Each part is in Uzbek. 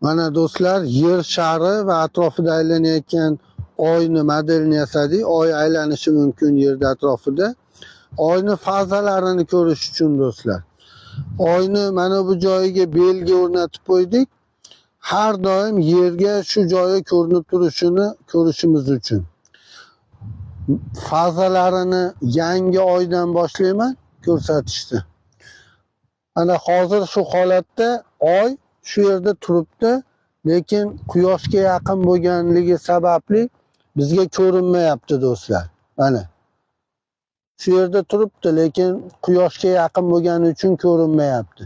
Mana do'stlar, yer shari va atrofida aylanayotgan oyni modelini yasadik. Oy aylanishi mumkin yerda atrofida. Oyni fazalarini ko'rish uchun do'stlar. Oyni mana bu joyiga belgi o'rnatib qo'ydik. Har doim yerga shu joyi ko'rinib turishini ko'rishimiz uchun. Fazalarini yangi oydan boshlayman ko'rsatishdi. Ana hozir shu holatda oy shu yerda turibdi, lekin quyoshga yaqin bo'lganligi sababli bizga ko'rinmayapti do'stlar. Mana shu yerda turibdi, lekin quyoshga yaqin bo'lgani uchun ko'rinmayapti.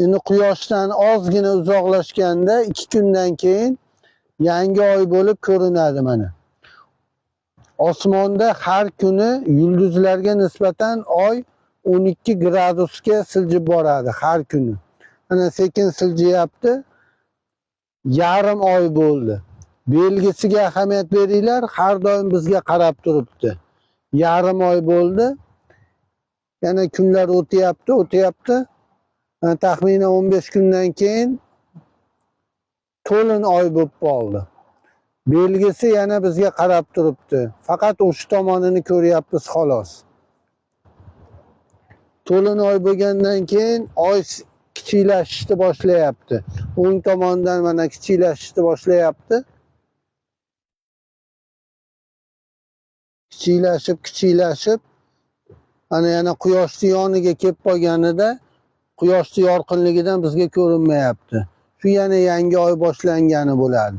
Endi quyoshdan ozgina uzoqlashganda 2 kundan keyin yangi oy bo'lib ko'rinadi mana. Osmonda har kuni yulduzlarga nisbatan oy 12 gradusga siljib boradi har kuni. Mana sekin siljiyapti. Yarim oy bo'ldi. Belgisiga ahamiyat beringlar, har doim bizga qarab turibdi. Yarim oy bo'ldi. Yana kunlar o'tyapti. Taxminan 15 kundan keyin to'lin oy bo'lib qoldi. Belgisi yana bizga qarab turibdi. Faqat o'sha tomonini ko'ryapmiz xolos. To'lin oy bo'lgandan keyin oy kichiklashishni boshlayapti. O'ng tomondan mana kichiklashishni boshlayapti. Kichiklashib ana yana quyoshning yoniga kelib qolganida quyoshning yorqinligidan bizga ko'rinmayapti. Shu yana yangi oy boshlangani bo'ladi.